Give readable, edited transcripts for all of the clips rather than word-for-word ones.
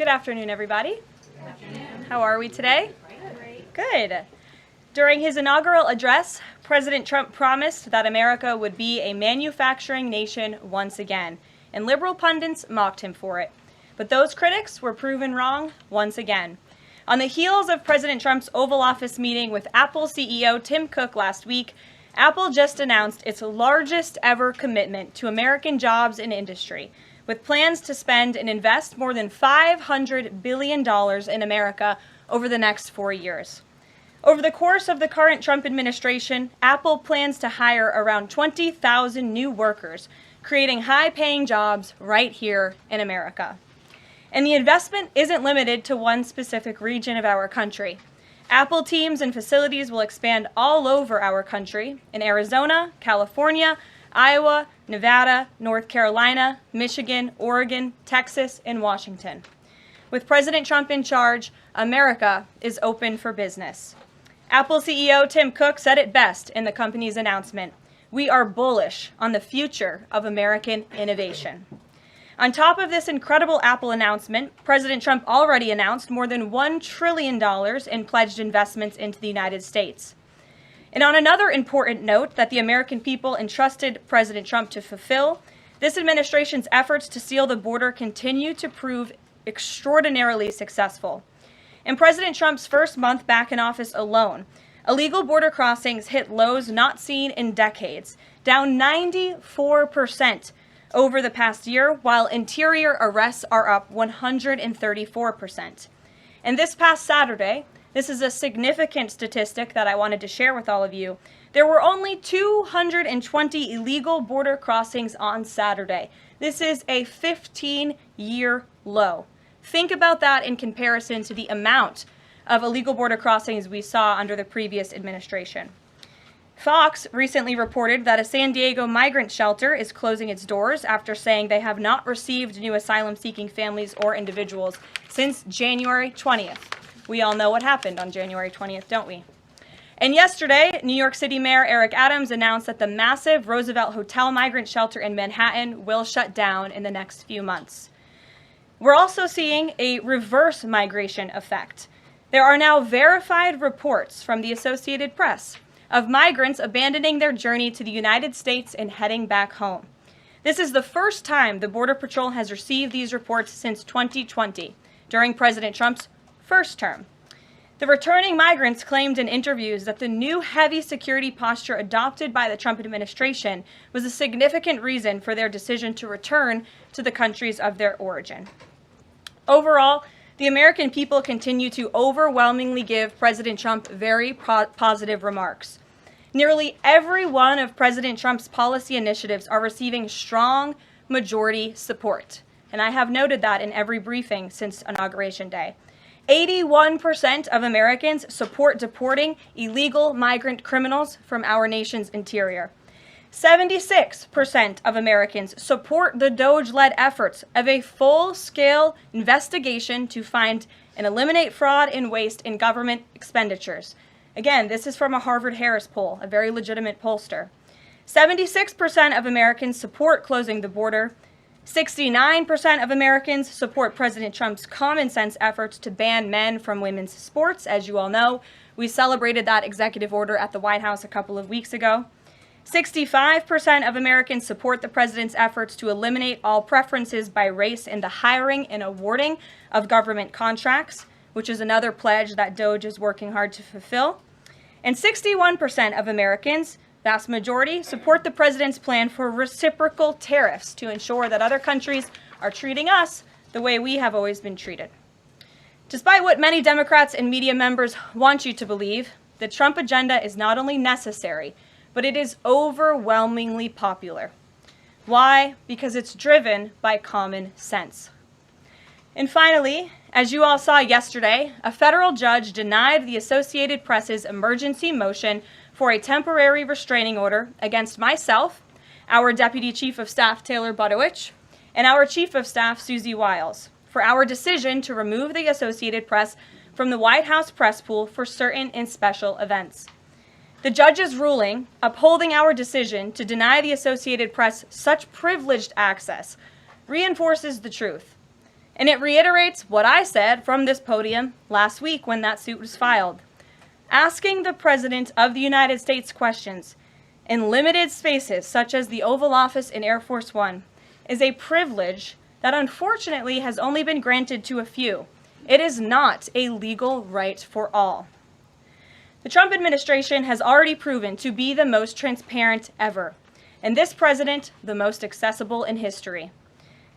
Good afternoon, everybody. Good afternoon. How are we today? Great. Good. During his inaugural address, President Trump promised that America would be a manufacturing nation once again, and liberal pundits mocked him for it. But those critics were proven wrong once again. On the heels of President Trump's Oval Office meeting with Apple CEO Tim Cook last week, Apple just announced its largest ever commitment to American jobs and industry, with plans to spend and invest more than $500 billion in America over the next 4 years. Over the course of the current Trump administration, Apple plans to hire around 20,000 new workers, creating high-paying jobs right here in America. And the investment isn't limited to one specific region of our country. Apple teams and facilities will expand all over our country in Arizona, California, Iowa, Nevada, North Carolina, Michigan, Oregon, Texas, and Washington. With President Trump in charge, America is open for business. Apple CEO Tim Cook said it best in the company's announcement: "We are bullish on the future of American innovation." On top of this incredible Apple announcement, President Trump already announced more than $1 trillion in pledged investments into the United States. And on another important note that the American people entrusted President Trump to fulfill, this administration's efforts to seal the border continue to prove extraordinarily successful. In President Trump's first month back in office alone, illegal border crossings hit lows not seen in decades, down 94% over the past year, while interior arrests are up 134%. And this past Saturday, this is a significant statistic that I wanted to share with all of you, there were only 220 illegal border crossings on Saturday. This is a 15-year low. Think about that in comparison to the amount of illegal border crossings we saw under the previous administration. Fox recently reported that a San Diego migrant shelter is closing its doors after saying they have not received new asylum-seeking families or individuals since January 20th. We all know what happened on January 20th, don't we? And yesterday, New York City Mayor Eric Adams announced that the massive Roosevelt Hotel migrant shelter in Manhattan will shut down in the next few months. We're also seeing a reverse migration effect. There are now verified reports from the Associated Press of migrants abandoning their journey to the United States and heading back home. This is the first time the Border Patrol has received these reports since 2020, during President Trump's first term. The returning migrants claimed in interviews that the new heavy security posture adopted by the Trump administration was a significant reason for their decision to return to the countries of their origin. Overall, the American people continue to overwhelmingly give President Trump very positive remarks. Nearly every one of President Trump's policy initiatives are receiving strong majority support, and I have noted that in every briefing since Inauguration Day. 81% of Americans support deporting illegal migrant criminals from our nation's interior. 76% of Americans support the DOJ-led efforts of a full-scale investigation to find and eliminate fraud and waste in government expenditures. Again, this is from a Harvard-Harris poll, a very legitimate pollster. 76% of Americans support closing the border. 69% of Americans support President Trump's common-sense efforts to ban men from women's sports. As you all know, we celebrated that executive order at the White House a couple of weeks ago. 65% of Americans support the president's efforts to eliminate all preferences by race in the hiring and awarding of government contracts, which is another pledge that DOJ is working hard to fulfill. And 61% of Americans, vast majority, support the president's plan for reciprocal tariffs to ensure that other countries are treating us the way we have always been treated. Despite what many Democrats and media members want you to believe, the Trump agenda is not only necessary, but it is overwhelmingly popular. Why? Because it's driven by common sense. And finally, as you all saw yesterday, a federal judge denied the Associated Press's emergency motion for a temporary restraining order against myself, our Deputy Chief of Staff Taylor Budowich, and our Chief of Staff Susie Wiles for our decision to remove the Associated Press from the White House press pool for certain and special events. The judge's ruling, upholding our decision to deny the Associated Press such privileged access, reinforces the truth. And it reiterates what I said from this podium last week when that suit was filed. Asking the President of the United States questions in limited spaces, such as the Oval Office in Air Force One, is a privilege that unfortunately has only been granted to a few. It is not a legal right for all. The Trump administration has already proven to be the most transparent ever, and this president, the most accessible in history.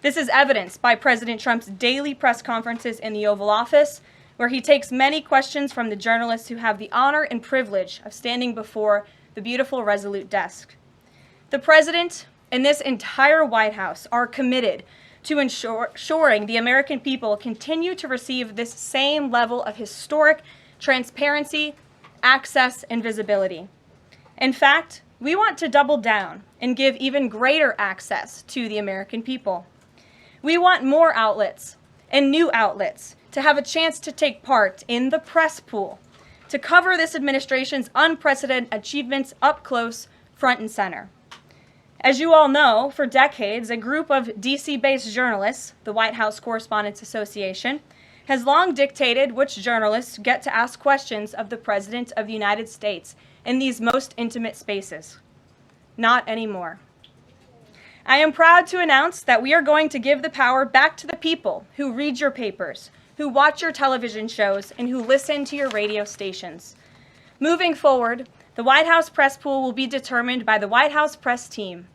This is evidenced by President Trump's daily press conferences in the Oval Office, where he takes many questions from the journalists who have the honor and privilege of standing before the beautiful Resolute desk. The president and this entire White House are committed to ensuring the American people continue to receive this same level of historic transparency, access, and visibility. In fact, we want to double down and give even greater access to the American people. We want more outlets and new outlets to have a chance to take part in the press pool, to cover this administration's unprecedented achievements up close, front and center. As you all know, for decades, a group of DC-based journalists, the White House Correspondents Association, has long dictated which journalists get to ask questions of the President of the United States in these most intimate spaces. Not anymore. I am proud to announce that we are going to give the power back to the people who read your papers, who watch your television shows, and who listen to your radio stations. Moving forward, the White House press pool will be determined by the White House press team.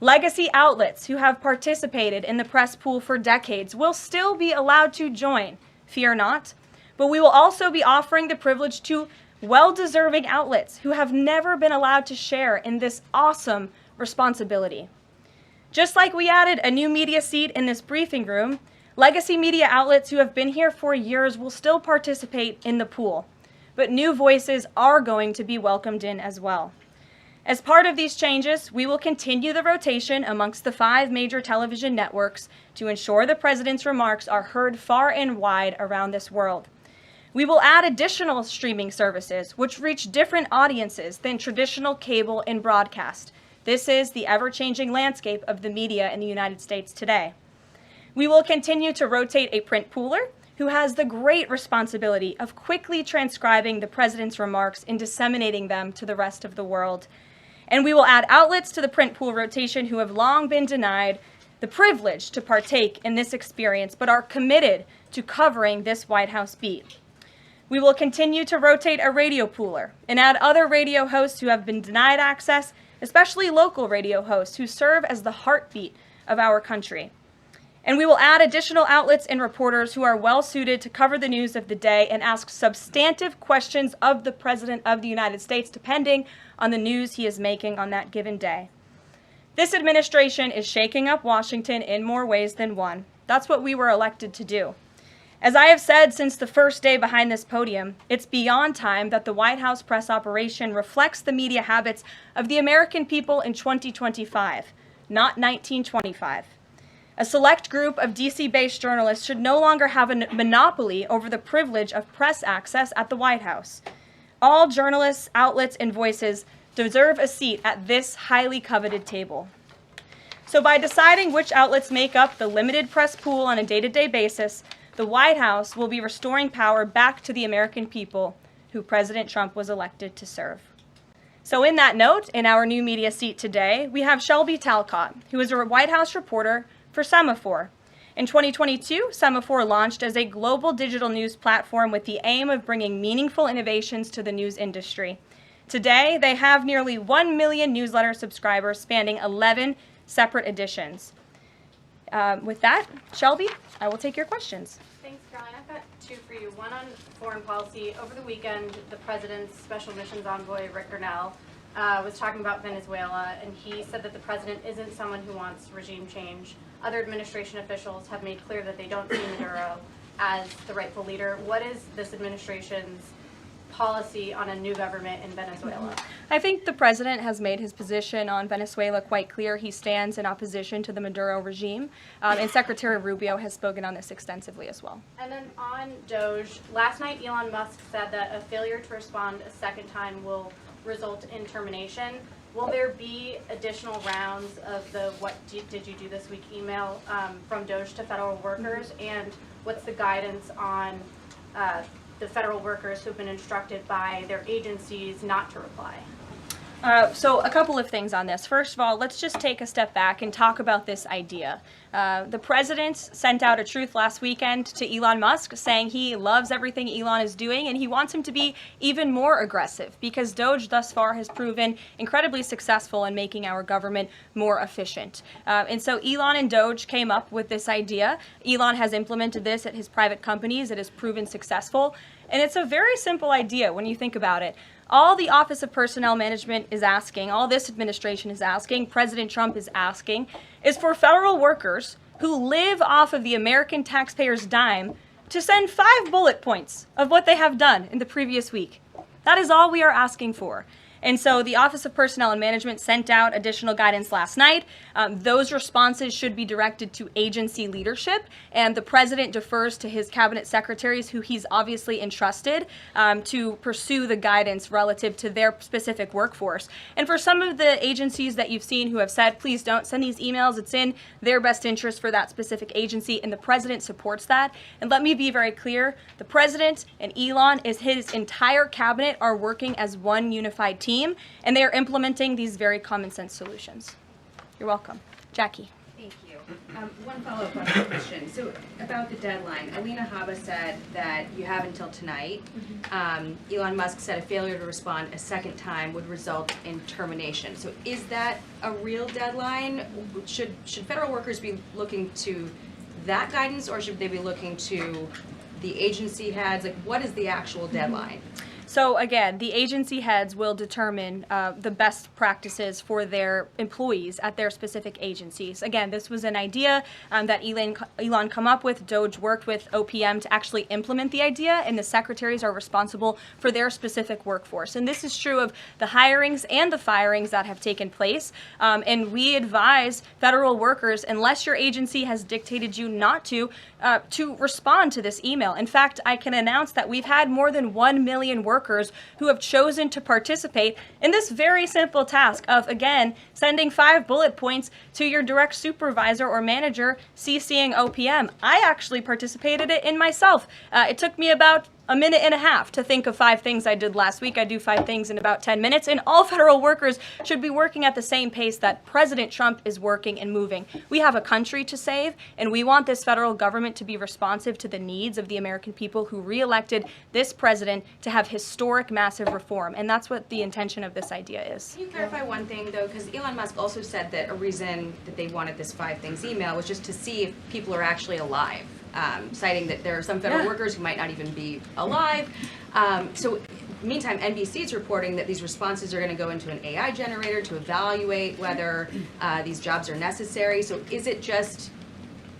Legacy outlets who have participated in the press pool for decades will still be allowed to join, fear not, but we will also be offering the privilege to well-deserving outlets who have never been allowed to share in this awesome responsibility. Just like we added a new media seat in this briefing room, legacy media outlets who have been here for years will still participate in the pool, but new voices are going to be welcomed in as well. As part of these changes, we will continue the rotation amongst the 5 major television networks to ensure the president's remarks are heard far and wide around this world. We will add additional streaming services which reach different audiences than traditional cable and broadcast. This is the ever-changing landscape of the media in the United States today. We will continue to rotate a print pooler who has the great responsibility of quickly transcribing the president's remarks and disseminating them to the rest of the world. And we will add outlets to the print pool rotation who have long been denied the privilege to partake in this experience, but are committed to covering this White House beat. We will continue to rotate a radio pooler and add other radio hosts who have been denied access, especially local radio hosts who serve as the heartbeat of our country. And we will add additional outlets and reporters who are well suited to cover the news of the day and ask substantive questions of the President of the United States, depending on the news he is making on that given day. This administration is shaking up Washington in more ways than one. That's what we were elected to do. As I have said since the first day behind this podium, it's beyond time that the White House press operation reflects the media habits of the American people in 2025, not 1925. A select group of DC-based journalists should no longer have a monopoly over the privilege of press access at the White House. All journalists, outlets, and voices deserve a seat at this highly coveted table. So by deciding which outlets make up the limited press pool on a day-to-day basis, the White House will be restoring power back to the American people who President Trump was elected to serve. So in that note, in our new media seat today, we have Shelby Talcott, who is a White House reporter for Semaphore. In 2022, Semaphore launched as a global digital news platform with the aim of bringing meaningful innovations to the news industry. Today, they have nearly 1 million newsletter subscribers spanning 11 separate editions. With that, Shelby, I will take your questions. Thanks, Caroline. I've got 2 for you. One on foreign policy. Over the weekend, the president's special missions envoy, Rick Grenell, was talking about Venezuela, and he said that the president isn't someone who wants regime change. Other administration officials have made clear that they don't see Maduro as the rightful leader. What is this administration's policy on a new government in Venezuela? I think the president has made his position on Venezuela quite clear. He stands in opposition to the Maduro regime, and Secretary Rubio has spoken on this extensively as well. And then on Doge, last night Elon Musk said that a failure to respond a second time will result in termination. Will there be additional rounds of the did you do this week email from DOJ to federal workers? And what's the guidance on the federal workers who've been instructed by their agencies not to reply? So a couple of things on this. First of all, let's just take a step back and talk about this idea. The president sent out a truth last weekend to Elon Musk saying he loves everything Elon is doing and he wants him to be even more aggressive because DOJ thus far has proven incredibly successful in making our government more efficient. And so Elon and DOJ came up with this idea. Elon has implemented this at his private companies. It has proven successful. And it's a very simple idea when you think about it. All the Office of Personnel Management is asking, all this administration is asking, President Trump is asking, is for federal workers who live off of the American taxpayers' dime to send 5 bullet points of what they have done in the previous week. That is all we are asking for. And so the Office of Personnel and Management sent out additional guidance last night. Those responses should be directed to agency leadership, and the president defers to his cabinet secretaries, who he's obviously entrusted to pursue the guidance relative to their specific workforce. And for some of the agencies that you've seen who have said, please don't send these emails, it's in their best interest for that specific agency, and the president supports that. And let me be very clear, the president and Elon, his entire cabinet, are working as one unified team. And they are implementing these very common sense solutions. You're welcome. Jackie. Thank you. One follow-up on that question. So about the deadline, Alina Habba said that you have until tonight. Elon Musk said a failure to respond a second time would result in termination. So is that a real deadline? Should federal workers be looking to that guidance, or should they be looking to the agency heads? Like, what is the actual deadline? So again, the agency heads will determine the best practices for their employees at their specific agencies. Again, this was an idea that Elon come up with. DOJ worked with OPM to actually implement the idea, and the secretaries are responsible for their specific workforce. And this is true of the hirings and the firings that have taken place. And we advise federal workers, unless your agency has dictated you not to respond to this email. In fact, I can announce that we've had more than 1 million workers who have chosen to participate in this very simple task of, again, sending 5 bullet points to your direct supervisor or manager, CCing OPM. I actually participated in myself. It took me about a minute and a half to think of 5 things I did last week. I do 5 things in about 10 minutes, and all federal workers should be working at the same pace that President Trump is working and moving. We have a country to save, and we want this federal government to be responsive to the needs of the American people who re-elected this president to have historic, massive reform, and that's what the intention of this idea is. Can you clarify one thing, though? Because Elon Musk also said that a reason that they wanted this 5 things email was just to see if people are actually alive. Citing that there are some federal workers who might not even be alive. So meantime, NBC is reporting that these responses are going to go into an AI generator to evaluate whether these jobs are necessary. So is it just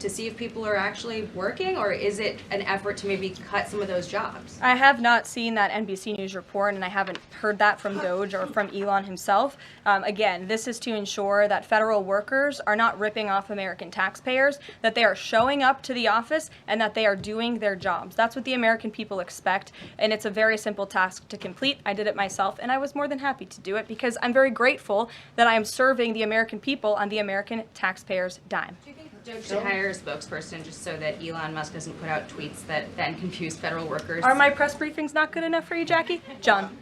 to see if people are actually working, or is it an effort to maybe cut some of those jobs? I have not seen that NBC News report, and I haven't heard that from DOJ or from Elon himself. Again, this is to ensure that federal workers are not ripping off American taxpayers, that they are showing up to the office, and that they are doing their jobs. That's what the American people expect, and it's a very simple task to complete. I did it myself, and I was more than happy to do it because I'm very grateful that I am serving the American people on the American taxpayers' dime. Do you think DOJ should hire a spokesperson just so that Elon Musk doesn't put out tweets that then confuse federal workers? Are my press briefings not good enough for you, Jackie? John.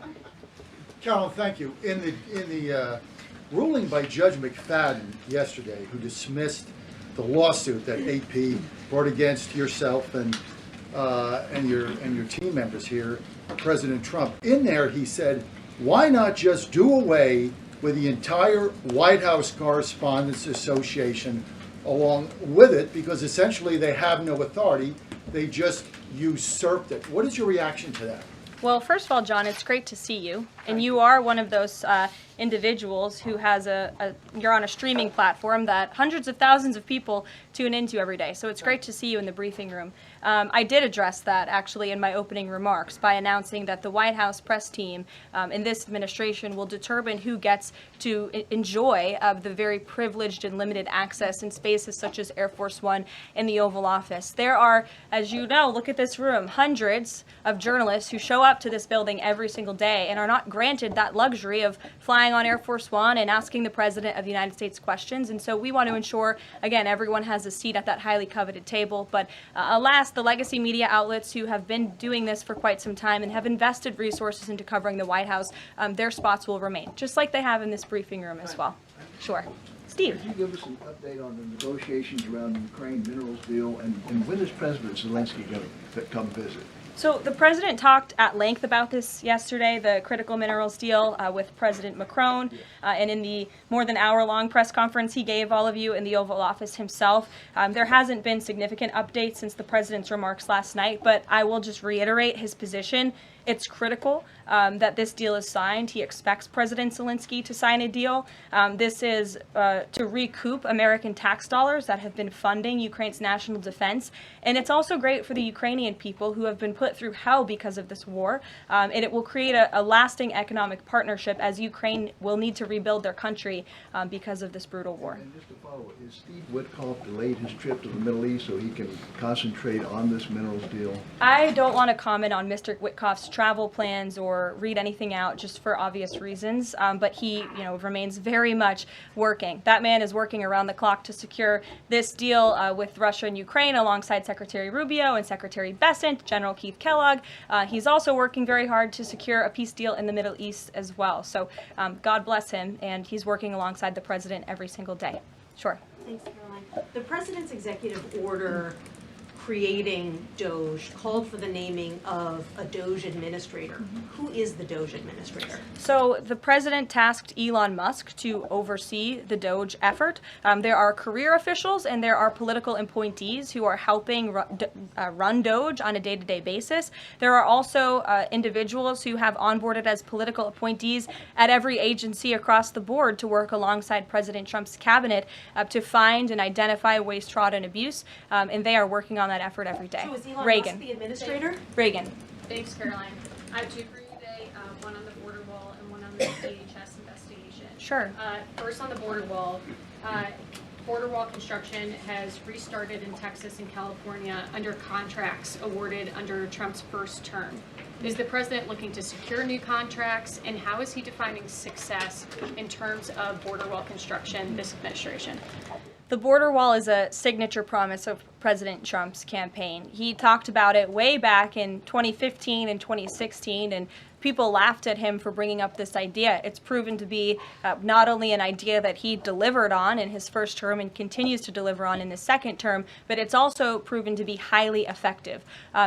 Carolyn, thank you. In the ruling by Judge McFadden yesterday, who dismissed the lawsuit that AP brought against yourself and your team members here, President Trump, in there he said, why not just do away with the entire White House Correspondents Association along with it, because essentially they have no authority, they just usurped it. What is your reaction to that? Well, first of all, John, it's great to see you. And you are one of those individuals who has you're on a streaming platform that hundreds of thousands of people tune into every day. So it's great to see you in the briefing room. I did address that actually in my opening remarks by announcing that the White House press team in this administration will determine who gets to enjoy the very privileged and limited access in spaces such as Air Force One and the Oval Office. There are, as you know, look at this room, hundreds of journalists who show up to this building every single day and are not granted that luxury of flying flying on Air Force One and asking the President of the United States questions. And so we want to ensure, again, everyone has a seat at that highly coveted table. But alas, the legacy media outlets who have been doing this for quite some time and have invested resources into covering the White House, their spots will remain, just like they have in this briefing room as well. Sure. Steve. Could you give us an update on the negotiations around the Ukraine minerals deal, and when is President Zelensky going to come visit? So the president talked at length about this yesterday, the critical minerals deal with President Macron, and in the more than hour-long press conference he gave all of you in the Oval Office himself. There hasn't been significant updates since the president's remarks last night, but I will just reiterate his position. It's critical that this deal is signed. He expects President Zelensky to sign a deal. This is to recoup American tax dollars that have been funding Ukraine's national defense. And it's also great for the Ukrainian people who have been put through hell because of this war. And it will create a lasting economic partnership as Ukraine will need to rebuild their country because of this brutal war. And just to follow, is Steve Witkoff delayed his trip to the Middle East so he can concentrate on this minerals deal? I don't want to comment on Mr. Witkoff's travel plans or read anything out just for obvious reasons, but he, remains very much working. That man is working around the clock to secure this deal with Russia and Ukraine alongside Secretary Rubio and Secretary Bessent, General Keith Kellogg. He's also working very hard to secure a peace deal in the Middle East as well. So God bless him, and he's working alongside the president every single day. Sure. Thanks, Caroline. The president's executive order creating DOGE called for the naming of a DOGE administrator. Who is the DOGE administrator? So the president tasked Elon Musk to oversee the DOGE effort. There are career officials and there are political appointees who are helping run DOGE on a day-to-day basis. There are also individuals who have onboarded as political appointees at every agency across the board to work alongside President Trump's cabinet to find and identify waste, fraud, and abuse, and they are working on that effort every day. So is Elon Reagan. Musk the administrator? Reagan. Thanks, Caroline. I have two for you today, one on the border wall and one on the DHS investigation. Sure. First on the border wall construction has restarted in Texas and California under contracts awarded under Trump's first term. Is the president looking to secure new contracts, and how is he defining success in terms of border wall construction this administration? The border wall is a signature promise of President Trump's campaign. He talked about it way back in 2015 and 2016, and people laughed at him for bringing up this idea. It's proven to be not only an idea that he delivered on in his first term and continues to deliver on in his second term, but it's also proven to be highly effective.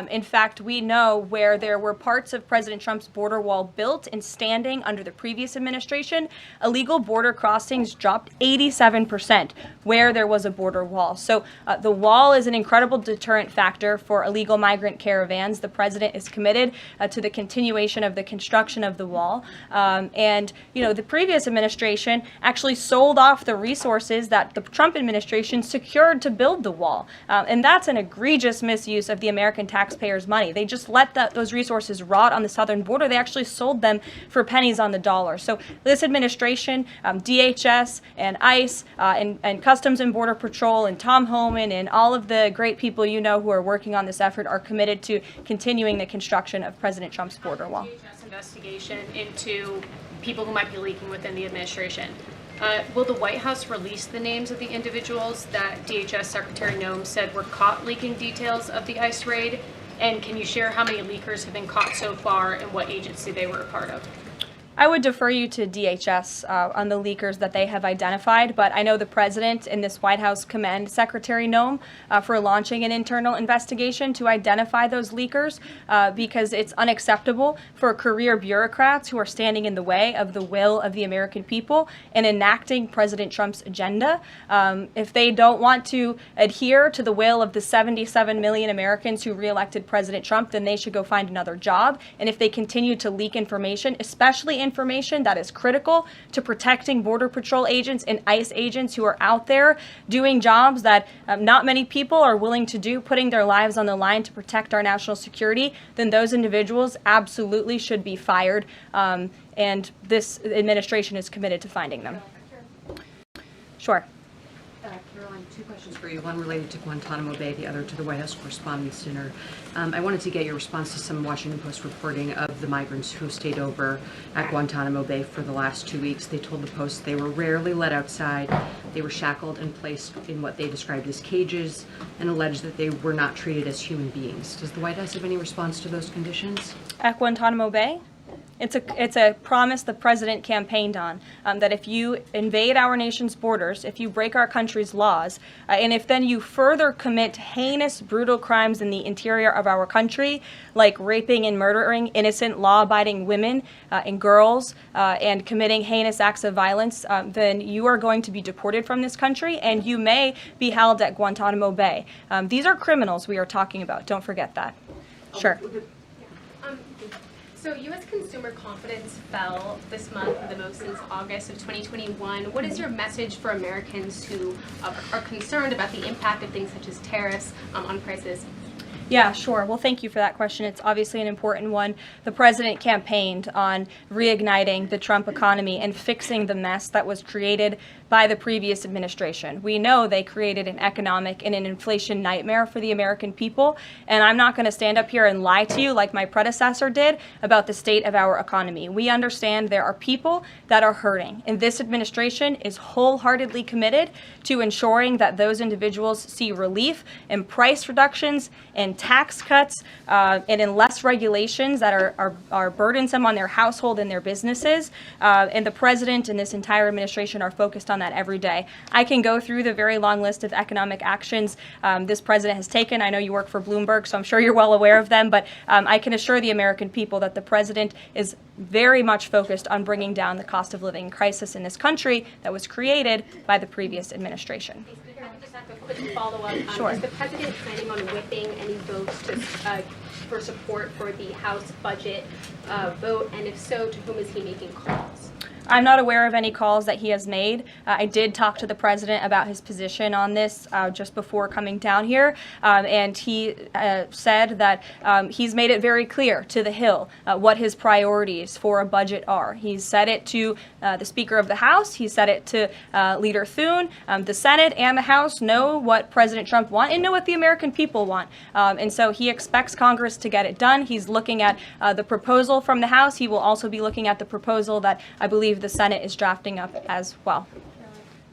In fact, we know where there were parts of President Trump's border wall built and standing under the previous administration, illegal border crossings dropped 87% where there was a border wall. So the wall is an incredible deterrent factor for illegal migrant caravans. The president is committed to the continuation of the construction of the wall. And the previous administration actually sold off the resources that the Trump administration secured to build the wall. And that's an egregious misuse of the American taxpayers' money. They just let those resources rot on the southern border. They actually sold them for pennies on the dollar. So this administration, DHS and ICE and Customs and Border Patrol and Tom Homan and all of the great people who are working on this effort are committed to continuing the construction of President Trump's border wall. DHS investigation into people who might be leaking within the administration. Will the White House release the names of the individuals that DHS Secretary Noem said were caught leaking details of the ICE raid? And can you share how many leakers have been caught so far and what agency they were a part of? I would defer you to DHS on the leakers that they have identified, but I know the president and this White House commend Secretary Noem for launching an internal investigation to identify those leakers because it's unacceptable for career bureaucrats who are standing in the way of the will of the American people and enacting President Trump's agenda. If they don't want to adhere to the will of the 77 million Americans who reelected President Trump, then they should go find another job. And if they continue to leak information, especially information that is critical to protecting Border Patrol agents and ICE agents who are out there doing jobs that not many people are willing to do, putting their lives on the line to protect our national security, then those individuals absolutely should be fired. And this administration is committed to finding them. Sure. Caroline, two questions for you, one related to Guantanamo Bay, the other to the White House Correspondents' Dinner. I wanted to get your response to some Washington Post reporting of the migrants who stayed over at Guantanamo Bay for the last 2 weeks. They told the Post they were rarely let outside. They were shackled and placed in what they described as cages and alleged that they were not treated as human beings. Does the White House have any response to those conditions? At Guantanamo Bay? It's a promise the president campaigned on, that if you invade our nation's borders, if you break our country's laws, and if then you further commit heinous, brutal crimes in the interior of our country, like raping and murdering innocent, law-abiding women and girls, and committing heinous acts of violence, then you are going to be deported from this country, and you may be held at Guantanamo Bay. These are criminals we are talking about. Don't forget that. Sure. So U.S. consumer confidence fell this month, the most since August of 2021. What is your message for Americans who are concerned about the impact of things such as tariffs on prices? Yeah, sure. Well, thank you for that question. It's obviously an important one. The president campaigned on reigniting the Trump economy and fixing the mess that was created by the previous administration. We know they created an economic and an inflation nightmare for the American people, and I'm not going to stand up here and lie to you like my predecessor did about the state of our economy. We understand there are people that are hurting, and this administration is wholeheartedly committed to ensuring that those individuals see relief and price reductions and tax cuts and in less regulations that are burdensome on their household and their businesses. And the president and this entire administration are focused on that every day. I can go through the very long list of economic actions this president has taken. I know you work for Bloomberg, so I'm sure you're well aware of them, but I can assure the American people that the president is very much focused on bringing down the cost of living crisis in this country that was created by the previous administration. Speaker, I can just ask a quick follow-up. Sure. Is the president planning on whipping any votes for support for the House budget vote? And if so, to whom is he making calls? I'm not aware of any calls that he has made. I did talk to the president about his position on this just before coming down here, and he said that he's made it very clear to the Hill what his priorities for a budget are. He's said it to the Speaker of the House. He said it to Leader Thune. The Senate and the House know what President Trump wants and know what the American people want. And so he expects Congress to get it done. He's looking at the proposal from the House. He will also be looking at the proposal that I believe the Senate is drafting up as well.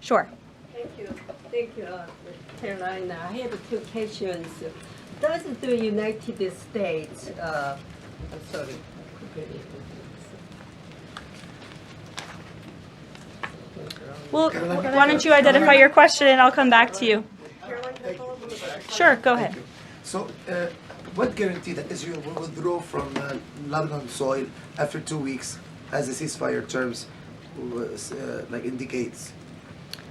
Sure. Thank you, Karoline. I have two questions. Does the United States, I'm sorry. Well, why don't you identify your question and I'll come back to you. Sure, go ahead. So, what guarantee that Israel will withdraw from Lebanon soil after 2 weeks, as the ceasefire terms indicates?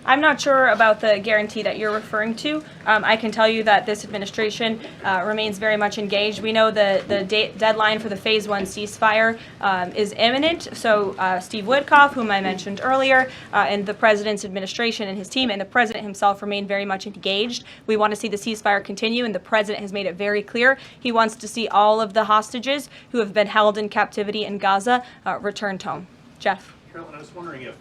I'm not sure about the guarantee that you're referring to. I can tell you that this administration remains very much engaged. We know the deadline for the Phase 1 ceasefire is imminent. So Steve Witkoff, whom I mentioned earlier, and the president's administration and his team and the president himself remain very much engaged. We want to see the ceasefire continue, and the president has made it very clear he wants to see all of the hostages who have been held in captivity in Gaza returned home. Jeff. Karoline, I was wondering if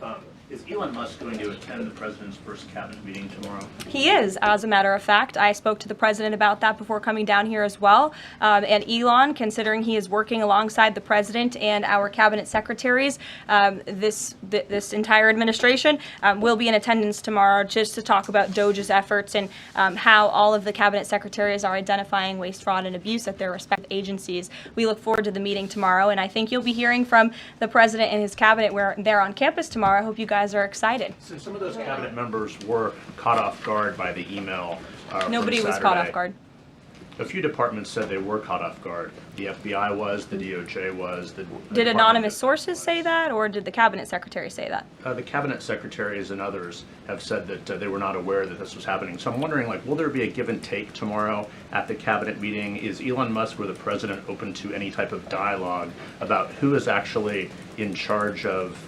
is Elon Musk going to attend the president's first cabinet meeting tomorrow? He is, as a matter of fact. I spoke to the president about that before coming down here as well. And Elon, considering he is working alongside the president and our cabinet secretaries, this entire administration will be in attendance tomorrow just to talk about DOJ's efforts and how all of the cabinet secretaries are identifying waste, fraud, and abuse at their respective agencies. We look forward to the meeting tomorrow, and I think you'll be hearing from the president and his cabinet where they're on campus tomorrow. I hope you guys are excited. Since some of those cabinet members were caught off guard by the email Nobody from was caught Saturday, off guard. A few departments said they were caught off guard. The FBI was, the DOJ was. Did anonymous sources say that, or did the cabinet secretary say that? The cabinet secretaries and others have said that they were not aware that this was happening. So I'm wondering, will there be a give and take tomorrow at the cabinet meeting? Is Elon Musk or the president open to any type of dialogue about who is actually in charge of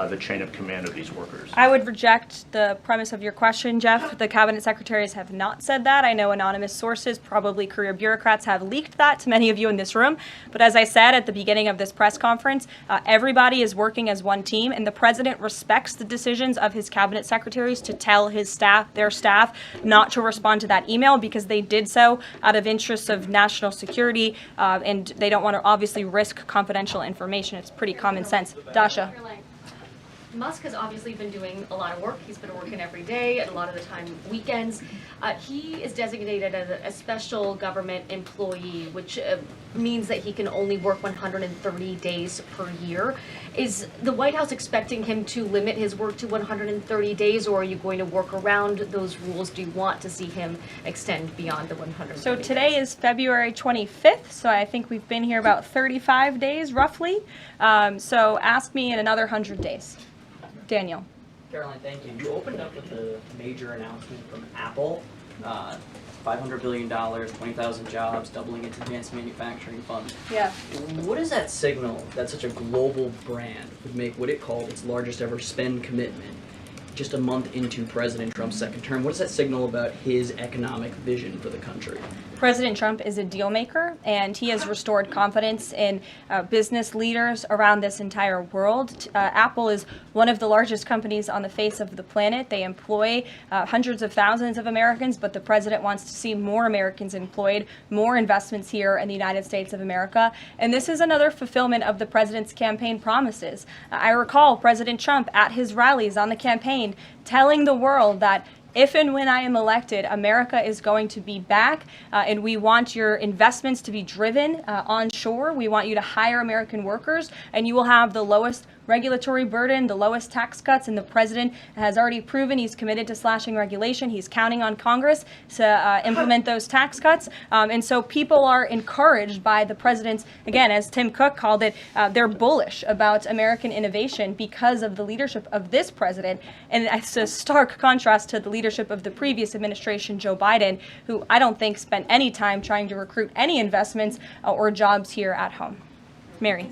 the chain of command of these workers? I would reject the premise of your question, Jeff. The cabinet secretaries have not said that. I know anonymous sources, probably career bureaucrats, have leaked that to many of you in this room. But as I said at the beginning of this press conference, everybody is working as one team, and the president respects the decisions of his cabinet secretaries to tell their staff, not to respond to that email because they did so out of interests of national security, and they don't want to obviously risk confidential information. It's pretty common sense. Dasha. Musk has obviously been doing a lot of work. He's been working every day, and a lot of the time weekends. He is designated as a special government employee, which means that he can only work 130 days per year. Is the White House expecting him to limit his work to 130 days, or are you going to work around those rules? Do you want to see him extend beyond the 130 So today is February 25th, so I think we've been here about 35 days roughly. So ask me in another 100 days. Daniel. Karoline, thank you. You opened up with a major announcement from Apple, $500 billion, 20,000 jobs, doubling its advanced manufacturing fund. Yeah. What does that signal that such a global brand would make what it called its largest ever spend commitment just a month into President Trump's second term? What does that signal about his economic vision for the country? President Trump is a deal maker, and he has restored confidence in business leaders around this entire world. Apple is one of the largest companies on the face of the planet. They employ hundreds of thousands of Americans, but the president wants to see more Americans employed, more investments here in the United States of America. And this is another fulfillment of the president's campaign promises. I recall President Trump at his rallies on the campaign telling the world that if and when I am elected, America is going to be back, and we want your investments to be driven onshore. We want you to hire American workers, and you will have the lowest regulatory burden, the lowest tax cuts, and the president has already proven he's committed to slashing regulation. He's counting on Congress to implement those tax cuts. And so people are encouraged by the president's, again, as Tim Cook called it, they're bullish about American innovation because of the leadership of this president. And it's a stark contrast to the leadership of the previous administration, Joe Biden, who I don't think spent any time trying to recruit any investments or jobs here at home. Mary.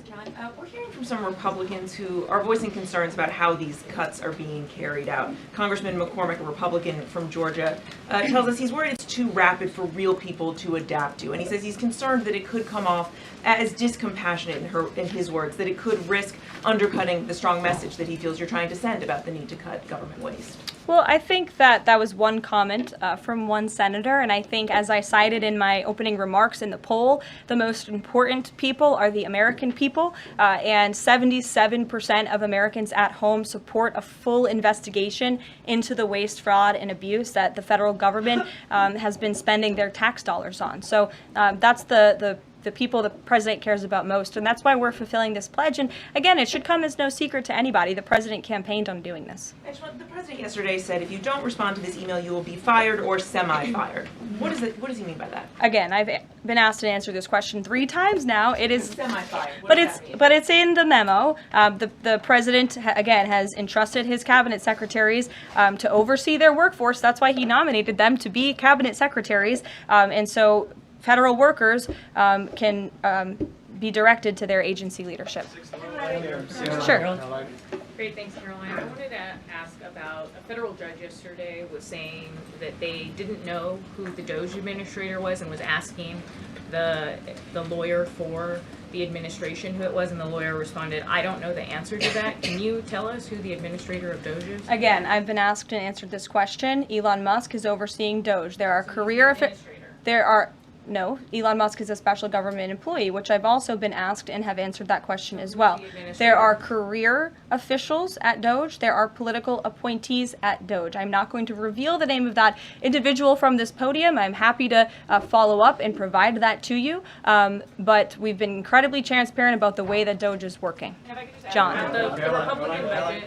We're hearing from some Republicans who are voicing concerns about how these cuts are being carried out. Congressman McCormick, a Republican from Georgia, tells us he's worried it's too rapid for real people to adapt to. And he says he's concerned that it could come off as discompassionate, in his words, that it could risk undercutting the strong message that he feels you're trying to send about the need to cut government waste. Well, I think that was one comment from one senator, and I think, as I cited in my opening remarks in the poll, the most important people are the American people, and 77% of Americans at home support a full investigation into the waste, fraud, and abuse that the federal government has been spending their tax dollars on. So that's the people the president cares about most, and that's why we're fulfilling this pledge. And again, it should come as no secret to anybody. The president campaigned on doing this. The president yesterday said if you don't respond to this email, you will be fired or semi-fired. What does he mean by that? Again, I've been asked to answer this question 3 times now. It is semi-fired. But it's in the memo. The president again has entrusted his cabinet secretaries to oversee their workforce. That's why he nominated them to be cabinet secretaries, and so federal workers can be directed to their agency leadership. Sure. Great, thanks, Caroline. I wanted to ask about a federal judge yesterday was saying that they didn't know who the DOJ administrator was and was asking the lawyer for the administration who it was, and the lawyer responded, I don't know the answer to that. Can you tell us who the administrator of DOJ is? Again, I've been asked and answered this question. Elon Musk is overseeing DOJ. No, Elon Musk is a special government employee, which I've also been asked and have answered that question as well. There are career officials at DOJ. There are political appointees at DOJ. I'm not going to reveal the name of that individual from this podium. I'm happy to follow up and provide that to you. But we've been incredibly transparent about the way that DOJ is working. John. The Republican budget.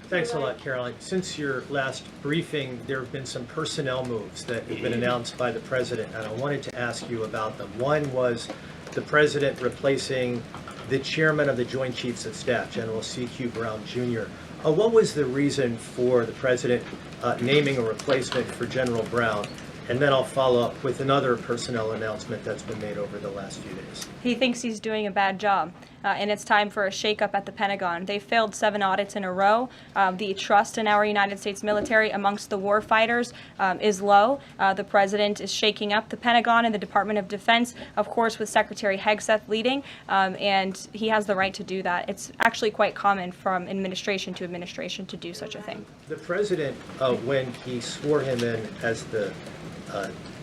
Thanks a lot, Caroline. Since your last briefing, there have been some personnel moves that have been announced by the president, and I wanted to ask you about them. One was the president replacing the chairman of the Joint Chiefs of Staff, General C.Q. Brown, Jr. What was the reason for the president naming a replacement for General Brown? And then I'll follow up with another personnel announcement that's been made over the last few days. He thinks he's doing a bad job. and it's time for a shakeup at the Pentagon. They failed 7 audits in a row. The trust in our United States military amongst the war fighters is low. The president is shaking up the Pentagon and the Department of Defense, of course, with Secretary Hegseth leading, and he has the right to do that. It's actually quite common from administration to administration to do such a thing. The president, when he swore him in as the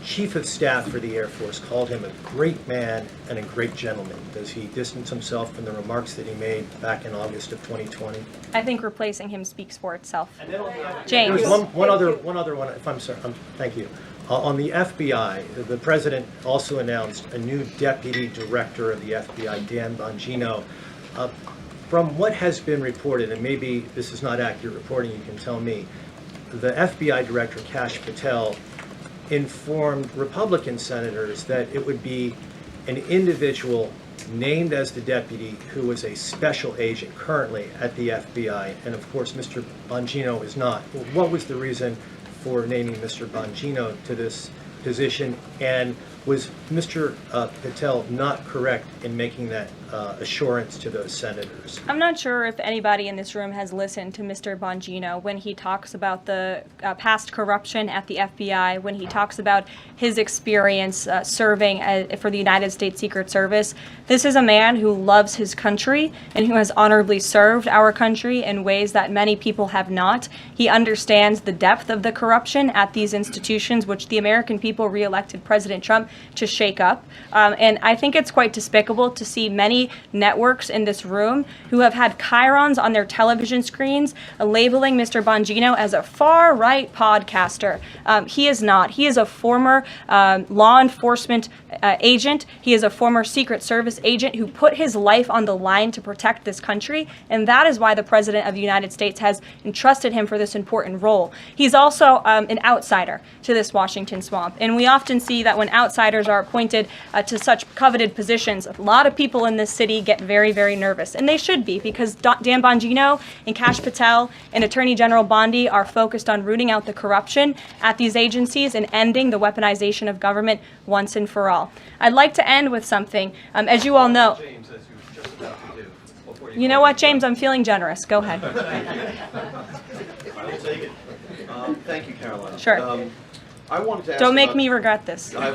Chief of Staff for the Air Force, called him a great man and a great gentleman. Does he distance himself from the remarks that he made back in August of 2020? I think replacing him speaks for itself. James. James. One other one, if I'm sorry. Thank you. On the FBI, the president also announced a new deputy director of the FBI, Dan Bongino. From what has been reported, and maybe this is not accurate reporting, you can tell me, the FBI director, Kash Patel, informed Republican senators that it would be an individual named as the deputy who was a special agent currently at the FBI, and of course Mr. Bongino is not. What was the reason for naming Mr. Bongino to this position, and was Mr. Patel not correct in making that assurance to those senators? I'm not sure if anybody in this room has listened to Mr. Bongino when he talks about the past corruption at the FBI, when he talks about his experience serving for the United States Secret Service. This is a man who loves his country and who has honorably served our country in ways that many people have not. He understands the depth of the corruption at these institutions, which the American people re-elected President Trump to shake up. And I think it's quite despicable to see many networks in this room who have had chyrons on their television screens labeling Mr. Bongino as a far-right podcaster. He is not. He is a former law enforcement agent. He is a former Secret Service agent who put his life on the line to protect this country, and that is why the President of the United States has entrusted him for this important role. He's also an outsider to this Washington swamp, and we often see that when outsiders are appointed to such coveted positions, a lot of people in this city get very, very nervous, and they should be, because Dan Bongino and Kash Patel and Attorney General Bondi are focused on rooting out the corruption at these agencies and ending the weaponization of government once and for all. I'd like to end with something. As you all know, you know what, James? I'm feeling generous. Go ahead. I will take it. Thank you, Karoline. Sure. I wanted to ask Don't make me regret this. I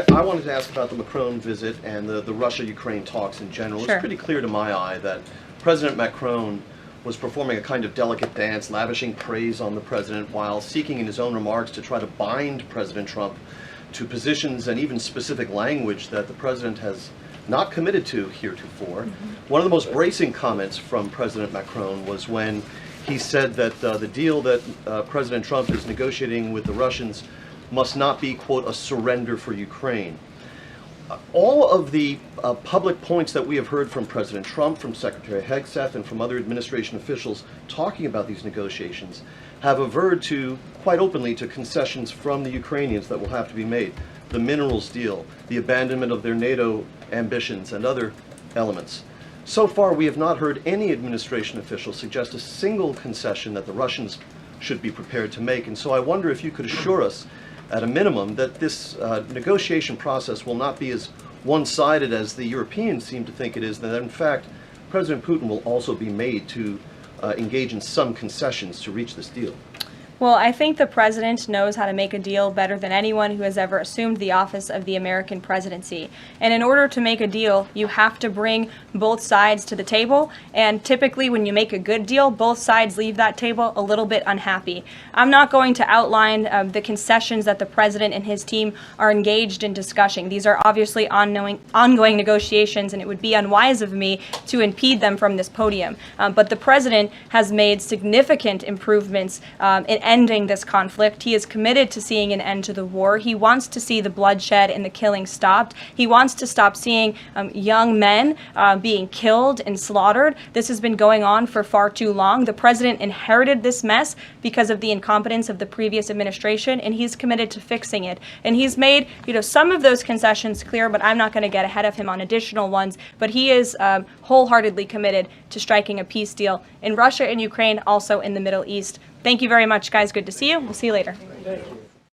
wanted to ask about the Macron visit and the Russia-Ukraine talks in general. Sure. It's pretty clear to my eye that President Macron was performing a kind of delicate dance, lavishing praise on the president while seeking in his own remarks to try to bind President Trump to positions and even specific language that the president has not committed to heretofore. One of the most bracing comments from President Macron was when he said that the deal that President Trump is negotiating with the Russians must not be, quote, a surrender for Ukraine. All of the public points that we have heard from President Trump, from Secretary Hegseth, and from other administration officials talking about these negotiations have averred to, quite openly, to concessions from the Ukrainians that will have to be made. The minerals deal, the abandonment of their NATO ambitions, and other elements. So far, we have not heard any administration official suggest a single concession that the Russians should be prepared to make. And so I wonder if you could assure us, at a minimum, that this negotiation process will not be as one-sided as the Europeans seem to think it is, that in fact, President Putin will also be made to engage in some concessions to reach this deal. Well, I think the president knows how to make a deal better than anyone who has ever assumed the office of the American presidency. And in order to make a deal, you have to bring both sides to the table. And typically when you make a good deal, both sides leave that table a little bit unhappy. I'm not going to outline the concessions that the president and his team are engaged in discussing. These are obviously ongoing negotiations, and it would be unwise of me to impede them from this podium. But the president has made significant improvements in ending this conflict. He is committed to seeing an end to the war. He wants to see the bloodshed and the killing stopped. He wants to stop seeing young men being killed and slaughtered. This has been going on for far too long. The president inherited this mess because of the incompetence of the previous administration, and he's committed to fixing it. And he's made, some of those concessions clear, but I'm not going to get ahead of him on additional ones. But he is wholeheartedly committed to striking a peace deal in Russia and Ukraine, also in the Middle East. Thank you very much, guys. Good to see you. We'll see you later. Thank you.